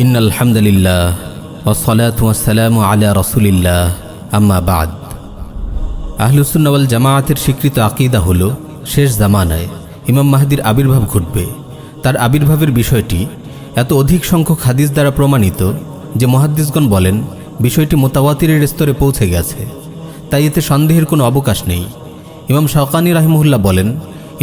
ইন্নাল হামদুলিল্লাহ ওয়াসসালাতু ওয়াসসালামু আলা রাসূলিল্লাহ আম্মা বাদ। আহলুস সুন্নাহ ওয়াল জামাআতের স্বীকৃত আকীদা হলো শেষ জামানায় ইমাম মাহদির আবির্ভাব ঘটবে। তার আবির্ভাবের বিষয়টি এত অধিক সংখ্যক হাদিস দ্বারা প্রমাণিত যে মুহাদ্দিসগণ বলেন বিষয়টি মুতাওয়াতিরের স্তরে পৌঁছে গেছে, তাই এতে সন্দেহের কোনো অবকাশ নেই। ইমাম শাওকানি রাহিমাহুল্লাহ বলেন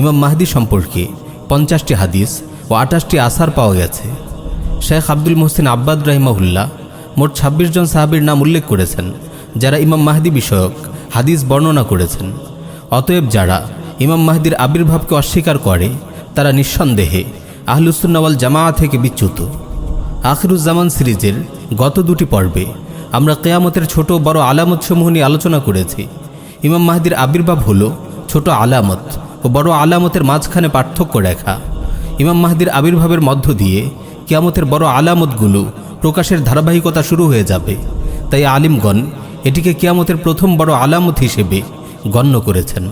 ইমাম মাহদি সম্পর্কে 50টি হাদিস ও 28টি আসার পাওয়া গেছে। শেখ আব্দুল মুহসিন আব্বাদ রাহিমাহুল্লাহ মোট 26 জন সাহাবীর নাম উল্লেখ করেছেন যারা ইমাম মাহদি বিষয়ক হাদিস বর্ণনা করেছেন। অতএব যারা ইমাম মাহদির আবির্ভাবকে অস্বীকার করে তারা নিঃসন্দেহে আহলুস সুন্নাহ ওয়াল জামাআত থেকে বিচ্যুত। আখিরুজ্জামান সিরিজের গত দুটি পর্বে আমরা কিয়ামতের ছোট বড় আলামতসমূহ নিয়ে আলোচনা করেছি। ইমাম মাহদির আবির্ভাব হলো ছোট আলামত ও বড় আলামতের মাঝখানে পার্থক্য রেখা। ইমাম মাহদির আবির্ভাবের মধ্য দিয়ে কিয়ামতের বড় আলামতগুলো প্রকাশের ধারাবাহিকতা শুরু হয়ে যাবে। তাই আলিমগণ এটিকে কিয়ামতের প্রথম বড় আলামত হিসেবে গণ্য করেছেন।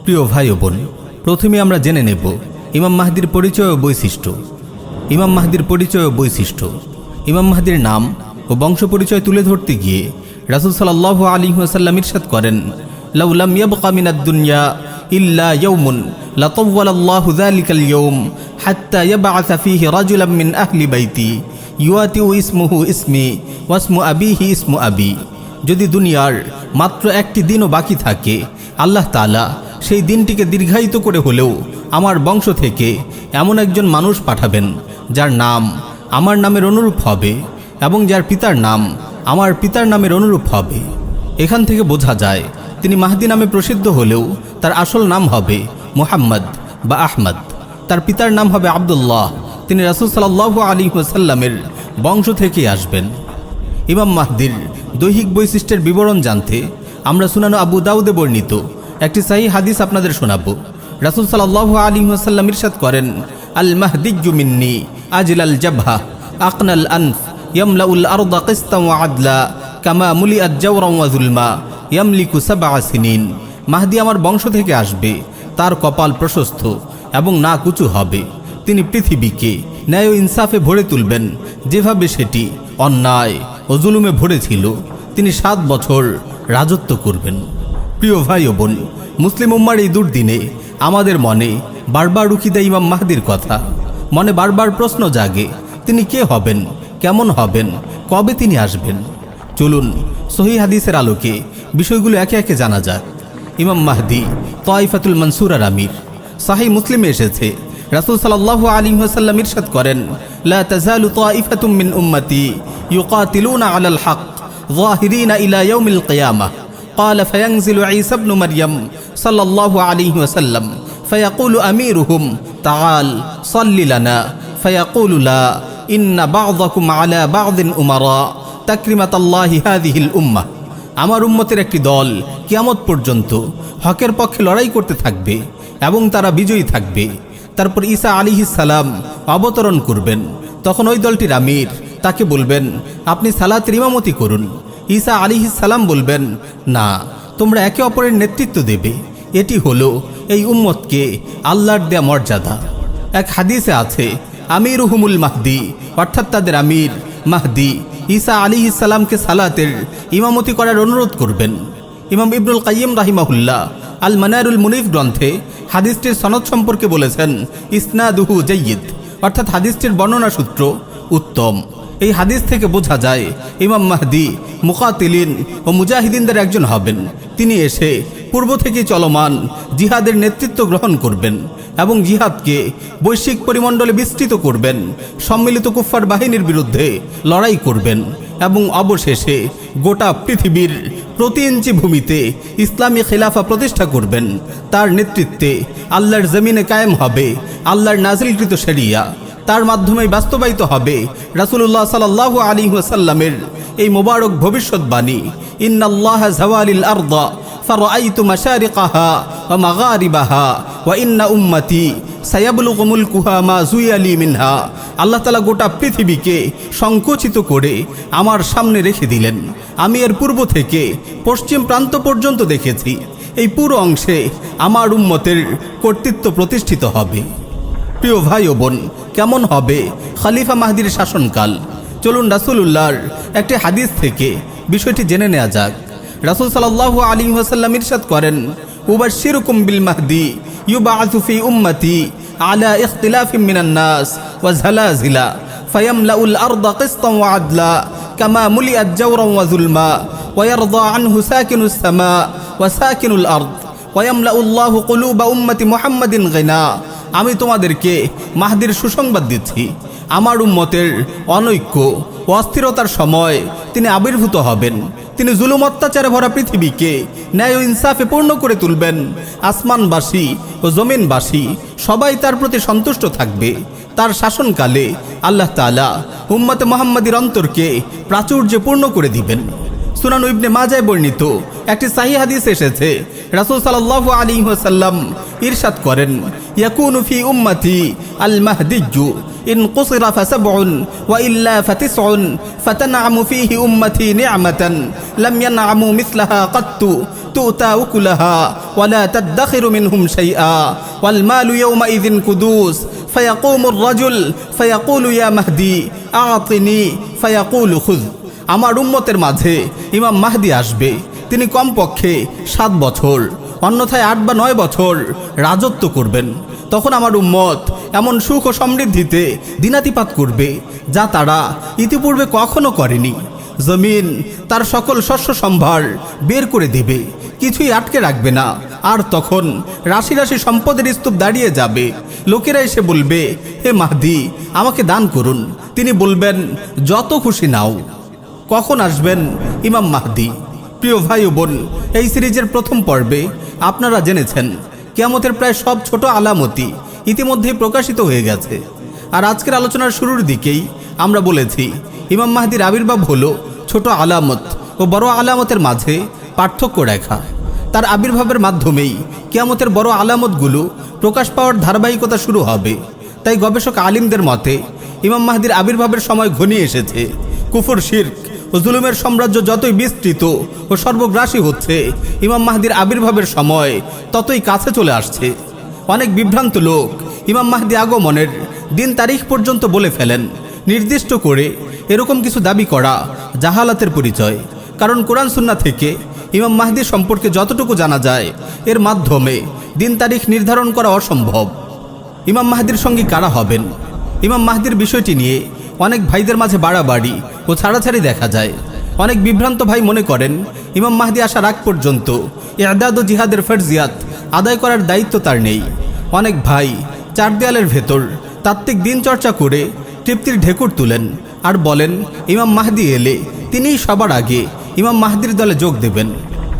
প্রিয় ভাই ও বোন, প্রথমে আমরা জেনে নেব ইমাম মাহদির পরিচয় ও বৈশিষ্ট্য। ইমাম মাহদির পরিচয় ও বৈশিষ্ট্য। ইমাম মাহদির নাম ও বংশ পরিচয় তুলে ধরতে গিয়ে রাসূল সাল্লাল্লাহু আলাইহি ওয়াসাল্লাম ইরশাদ করেন, লাউ লাম ইয়াবকা মিনাদ দুনিয়া ইল্লা ইয়াউমুন লাতাওয়ালাল্লাহু যালিকাল ইয়াউম হাত্তা ইয়াবআসা ফীহি রাজুলাম মিন আহলি বাইতি ইউআতিউ ইসমুহু ইসমি ওয়াসমু আবিহি ইসমু আবি। যদি দুনিয়ার মাত্র একটি দিনও বাকি থাকে, আল্লাহ তাআলা সেই দিনটিকে দীর্ঘায়িত করে হলেও আমার বংশ থেকে এমন একজন মানুষ পাঠাবেন যার নাম আমার নামের অনুরূপ হবে এবং যার পিতার নাম আমার পিতার নামের অনুরূপ হবে। এখান থেকে বোঝা যায় তিনি মাহদি নামে প্রসিদ্ধ হলেও তার আসল নাম হবে মুহাম্মদ বা আহমদ। তার পিতার নাম হবে আব্দুল্লাহ। তিনি রাসূল সাল্লাল্লাহু আলাইহি ওয়াসাল্লামের বংশ থেকে আসবেন। ইমাম মাহদির দৈহিক বৈশিষ্ট্যের বিবরণ জানতে আমরা সুনান আবু দাউদে বর্ণিত একটি সহিহ হাদিস আপনাদের শোনাব। রাসূল সাল্লাল্লাহু আলাইহি ওয়াসাল্লাম ইরশাদ করেন, আল মাহদিয়্যু মিন্নি আজলাল জাবহা আকনাল আনফ ইয়ামলাউল আরদা কিসতান ওয়া আদলা কামা মুলিআত জাওরান ওয়া যুলমা ইয়ামলিকু 7 সিনিন। মাহদি আমার বংশ থেকে আসবে, তার কপাল প্রশস্ত এবং নাক উঁচু হবে। তিনি পৃথিবীকে ন্যায় ও ইনসাফে ভরে তুলবেন যেভাবে সেটি অন্যায় ও জুলুমে ভরে ছিল। তিনি 7 বছর রাজত্ব করবেন। প্রিয় ভাই ও বোন, মুসলিম উম্মার এই দুর্দিনে আমাদের মনে বারবার উকি দেয় ইমাম মাহদির কথা। মনে বারবার প্রশ্ন জাগে, তিনি কে হবেন, কেমন হবেন, কবে তিনি আসবেন। চলুন সহিহ হাদিসের আলোকে বিষয়গুলো একে একে জানা যাক। ইমাম মাহদি তাইফাতুল মানসুরার আমির। সহিহ মুসলিমে এসেছে রাসূল সাল্লাল্লাহু আলাইহি ওয়াসাল্লাম ইরশাদ করেন, লা তাযালু তাইফাতুম মিন উম্মতি ইউকাতিলুনা আলাল হক যাহিরিনা ইলা ইয়াউমিল কিয়ামাহ। قال فينزل عيسى ابن مريم صلى الله عليه وسلم فيقول أميرهم تعال صل لنا فيقول لا إن بعضكم على بعض أمراء تكرمة الله هذه الأمة। আমার উম্মতের একটি দল কিয়ামত পর্যন্ত হকের পক্ষে লড়াই করতে থাকবে এবং তারা বিজয়ী থাকবে। তারপর ঈসা আলাইহিস সালাম অবতরণ করবেন। তখন ওই দলটির আমির তাকে বলবেন, আপনি সালাতের ইমামতি করুন। ঈসা আলাইহিস সালাম বলবেন, না, তোমরা একে অপরের নেতৃত্ব দেবে। এটি হলো এই উম্মতকে আল্লাহর দেয়া মর্যাদা। এক হাদিসে আছে, আমিরুহুমুল মাহদি, অর্থাৎ তাদের আমির মাহদি ঈসা আলাইহিস সালামকে সালাতের ইমামতি করার অনুরোধ করবেন। ইমাম ইবনুল কাইয়িম রাহিমাহুল্লাহ আল মানারুল মুনিফ গ্রন্থে হাদিসটির সনদ সম্পর্কে বলেছেন, ইসনাদুহু জাইয়িদ, অর্থাৎ হাদিসটির বর্ণনা সূত্র উত্তম। এই হাদিস থেকে বোঝা যায় ইমাম মাহদি মুকাতিলিন ও মুজাহিদিনদের একজন হবেন। তিনি এসে পূর্ব থেকে চলমান জিহাদের নেতৃত্ব গ্রহণ করবেন এবং জিহাদকে বৈশ্বিক পরিমণ্ডলে বিস্তৃত করবেন। সম্মিলিত কুফফার বাহিনীর বিরুদ্ধে লড়াই করবেন এবং অবশেষে গোটা পৃথিবীর প্রতি ইঞ্চি ভূমিতে ইসলামী খিলাফা প্রতিষ্ঠা করবেন। তার নেতৃত্বে আল্লাহর জমিনে কায়েম হবে আল্লাহর নাজিলকৃত শরিয়া। তার মাধ্যমে বাস্তবায়িত হবে রাসূলুল্লাহ সাল্লাল্লাহু আলাইহি ওয়াসাল্লামের এই মোবারক ভবিষ্যৎবাণী, ইন্নাল্লাহা যাওয়ালিল আরদা ফারাআইতু মাশারিকাহা ওয়া মাগারিবাহা ওয়া ইন্না উম্মতি সায়াবলুগু মুলকুহা মা যুয়ালি মিনহা। আল্লাহ তাআলা গোটা পৃথিবীকে সংকুচিত করে আমার সামনে রেখে দিলেন। আমি এর পূর্ব থেকে পশ্চিম প্রান্ত পর্যন্ত দেখেছি। এই পুরো অংশে আমার উম্মতের কর্তৃত্ব প্রতিষ্ঠিত হবে। প্রিয় ভাই ও বোন, কেমন হবে খলিফা মাহদির শাসনকাল? চলুন রাসূলুল্লাহর একটি হাদিস থেকে বিষয়টি জেনে নেওয়া যাক। রাসূল সাল্লাল্লাহু আলাইহি ওয়াসাল্লাম ইরশাদ করেন, উবাশশিরুকুম বিল মাহদি ইউবআসু ফি উম্মতি আলা ইখতিলাফিন মিনান নাস ওয়া জালাজিলা ফায়ামলাউল আরদা কিসতান ওয়া আদলা কামা মুলিআত জাওরান ওয়া যুলমা ওয়া ইয়ারদা আনহু সাকিনুস সামা ওয়া সাকিনুল আরদ ওয়া ইয়ামলাউল্লাহু কুলুবা উম্মতি মুহাম্মাদিন গিনা। আমি তোমাদেরকে মাহদির সুসংবাদ দিচ্ছি। আমার উম্মতের অনৈক্য ও অস্থিরতার সময় তিনি আবির্ভূত হবেন। তিনি জুলুম অত্যাচারে ভরা পৃথিবীকে ন্যায় ও ইনসাফে পূর্ণ করে তুলবেন। আসমানবাসী ও জমিনবাসী সবাই তার প্রতি সন্তুষ্ট থাকবে। তার শাসনকালে আল্লাহ তাআলা উম্মতে মুহাম্মাদির অন্তরকে প্রাচুর্যে পূর্ণ করে দিবেন। সুনান ইবনে মাজায় বর্ণিত একটি সহিহ হাদিস এসেছে, রাসূল সাল্লাল্লাহু আলাইহি ওয়াসাল্লাম ইরশাদ করেন, ইয়াকুনু ফি উম্মতি আল মাহদিয়্যু ইন কুসিরা ফাসাবউন ওয়া ইল্লা ফাতিসউন ফাতানআমু ফীহি উম্মতি নি'মাতান লাম ইয়ানআমু মিসলাহা কাত্তু তুতা উকুলাহা ওয়া লা তাদখিরু মিনহুম শাইআ ওয়াল মালু ইয়াওমা ইযিন কুদুস ফায়াকুমু আর-রাজুল ফায়াকুলু ইয়া মাহদি আ'তিনি ফায়াকুলু খুয। আমার উম্মতের মাঝে ইমাম মাহদি আসবে। তিনি কমপক্ষে 7 বছর, অন্যথায় 8 বা 9 বছর রাজত্ব করবেন। তখন আমার উম্মত এমন সুখ ও সমৃদ্ধিতে দিনাতিপাত করবে যা তারা ইতিপূর্বে কখনো করেনি। জমিন তার সকল শস্য সম্ভার বের করে দেবে, কিছুই আটকে রাখবে না। আর তখন রাশি রাশি সম্পদের স্তূপ দাঁড়িয়ে যাবে। লোকেরা এসে বলবে, হে মাহদি, আমাকে দান করুন। তিনি বলবেন, যত খুশি নাও। কখন আসবেন ইমাম মাহদি? প্রিয় ভাই ও বোন, এই সিরিজের প্রথম পর্বে আপনারা জেনেছেন কিয়ামতের প্রায় সব ছোট আলামতি ইতিমধ্যেই প্রকাশিত হয়ে গেছে। আর আজকের আলোচনার শুরুর দিকেই আমরা বলেছি ইমাম মাহদির আবির্ভাব হলো ছোট আলামত ও বড় আলামতের মাঝে পার্থক্য রেখা। তার আবির্ভাবের মাধ্যমেই কিয়ামতের বড় আলামতগুলো প্রকাশ পাওয়ার ধারাবাহিকতা শুরু হবে। তাই গবেষক আলিমদের মতে ইমাম মাহদির আবির্ভাবের সময় ঘনিয়ে এসেছে। কুফর, শিরক ও জুলুমের সাম্রাজ্য যতই বিস্তৃত ও সর্বগ্রাসী হচ্ছে, ইমাম মাহদির আবির্ভাবের সময় ততই কাছে চলে আসছে। অনেক বিভ্রান্ত লোক ইমাম মাহদি আগমনের দিন তারিখ পর্যন্ত বলে ফেলেন। নির্দিষ্ট করে এরকম কিছু দাবি করা জাহালাতের পরিচয়। কারণ কোরআন সুন্নাহ থেকে ইমাম মাহদি সম্পর্কে যতটুকু জানা যায়, এর মাধ্যমে দিন তারিখ নির্ধারণ করা অসম্ভব। ইমাম মাহদির সঙ্গে কারা হবেন? ইমাম মাহদির বিষয়টি নিয়ে অনেক ভাইদের মাঝে বাড়াবাড়ি ও ছাড়াছাড়ি দেখা যায়। অনেক বিভ্রান্ত ভাই মনে করেন ইমাম মাহদি আসার আগ পর্যন্ত ইআদাদ ও জিহাদের ফরজিয়াত আদায় করার দায়িত্ব তার নেই। অনেক ভাই 4 দেয়ালের ভেতর তাত্ত্বিক দিন চর্চা করে তৃপ্তির ঢেকুর তুলেন আর বলেন ইমাম মাহদি এলে তিনিই সবার আগে ইমাম মাহদির দলে যোগ দেবেন।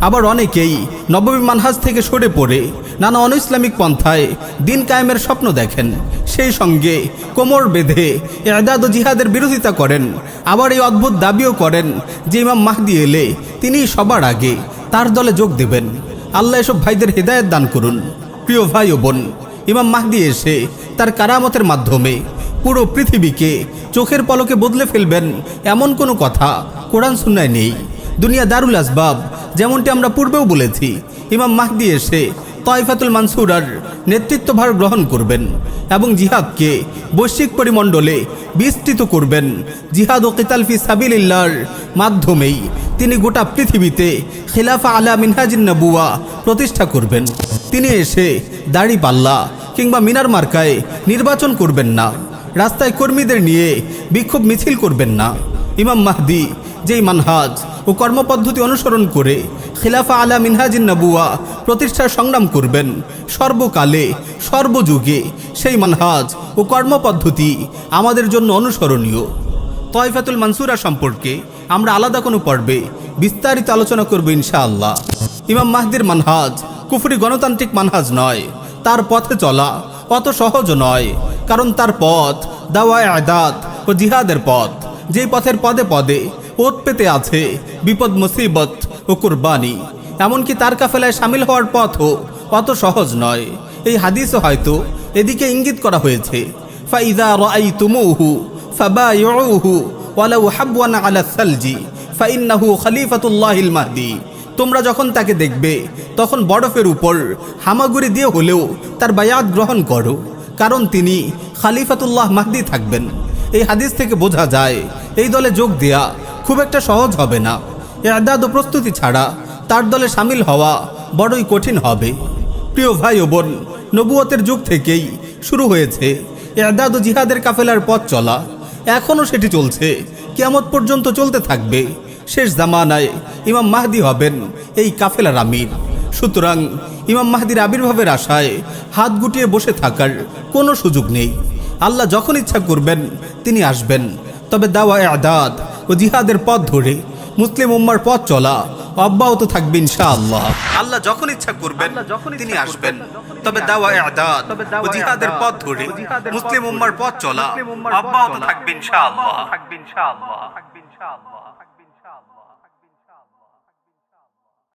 আবার অনেকেই নববী মানহাজ থেকে সরে পড়ে নানা অনইসলামিক পন্থায় দিন কায়েমের স্বপ্ন দেখেন। সেই সঙ্গে কোমর বেঁধে ইআদাদ ও জিহাদের বিরোধিতা করেন। আবার এই অদ্ভুত দাবিও করেন যে ইমাম মাহদি এলে তিনিই সবার আগে তার দলে যোগ দেবেন। আল্লাহ এসব ভাইদের হেদায়েত দান করুন। প্রিয় ভাই ও বোন, ইমাম মাহদি এসে তার কারামতের মাধ্যমে পুরো পৃথিবীকে চোখের পলকে বদলে ফেলবেন এমন কোনো কথা কোরআন সুন্নায় নেই। দুনিয়া দারুল আসবাব, যেমনটি আমরা পূর্বেও বলেছি, ইমাম মাহদি এসে তায়েফাতুল মানসুরার নেতৃত্বভার গ্রহণ করবেন এবং জিহাদকে বৈশ্বিক পরিমণ্ডলে বিস্তৃত করবেন। জিহাদ ও কিতাল ফি সাবিলিল্লাহর মাধ্যমেই তিনি গোটা পৃথিবীতে খিলাফা আলা মিনহাজিন নবুয়া প্রতিষ্ঠা করবেন। তিনি এসে দাড়ি পাল্লা কিংবা মিনার মার্কায় নির্বাচন করবেন না। রাস্তায় কর্মীদের নিয়ে বিক্ষোভ মিছিল করবেন না। ইমাম মাহদি যেই মানহাজ ও কর্মপদ্ধতি অনুসরণ করে খিলাফা আলা মিনহাজিন নবুয়া প্রতিষ্ঠার সংগ্রাম করবেন, সর্বকালে সর্বযুগে সেই মানহাজ ও কর্মপদ্ধতি আমাদের জন্য অনুসরণীয়। তায়েফাতুল মানসুরা সম্পর্কে আমরা আলাদা কোনো পর্বে বিস্তারিত আলোচনা করব ইনশাআল্লাহ। ইমাম মাহদির মানহাজ কুফরি গণতান্ত্রিক মানহাজ নয়। তার পথে চলা অত সহজ নয়, কারণ তার পথ দাওয়া ইআদাদ ও জিহাদের পথ। যেই পথের পদে পদে ওত পেতে আছে বিপদ, মুসিবত ও কুরবানি। এমনকি তার কাফেলায় সামিল হওয়ার পথও অত সহজ নয়। এই হাদিসও হয়তো এদিকে ইঙ্গিত করা হয়েছে। ফাইযা রাআইতুমুহু ফাবাইউহু ওয়ালাউ হাবওয়ান আলা সালজি ফাইন্নাহু খলিফাতুল্লাহিল মাহদি। তোমরা যখন তাকে দেখবে তখন বরফের উপর হামাগুড়ি দিয়ে হলেও তার বায়াত গ্রহণ করো, কারণ তিনি খলিফাতুল্লাহ মাহদি থাকবেন। এই হাদিস থেকে বোঝা যায় এই দলে যোগ দেয়া খুব একটা সহজ হবে না। ইআদাদ ও প্রস্তুতি ছাড়া তার দলে শামিল হওয়া বড়ই কঠিন হবে। প্রিয় ভাই ও বোন, নবুয়তের যুগ থেকেই শুরু হয়েছে ইআদাদ ও জিহাদের কাফেলার পথ চলা। এখনও সেটি চলছে, কিয়ামত পর্যন্ত চলতে থাকবে। শেষ জামানায় ইমাম মাহদী হবেন এই কাফেলার আমির। সুতরাং ইমাম মাহদীর আবির্ভাবের আশায় হাত গুটিয়ে বসে থাকার কোনো সুযোগ নেই। আল্লাহ যখন ইচ্ছা করবেন তিনি আসবেন। তবে দাওয়া ইআদাদ ও জিহাদের পথ ধরে মুসলিম উম্মার পথ চলা অব্যাহত থাকবে ইনশাআল্লাহ। আল্লাহ যখন ইচ্ছা করবেন তিনি আসবেন। তবে দাওয়া ইআদাদ ও জিহাদের পথ ধরে মুসলিম উম্মার পথ চলা অব্যাহত থাকবে ইনশাআল্লাহ।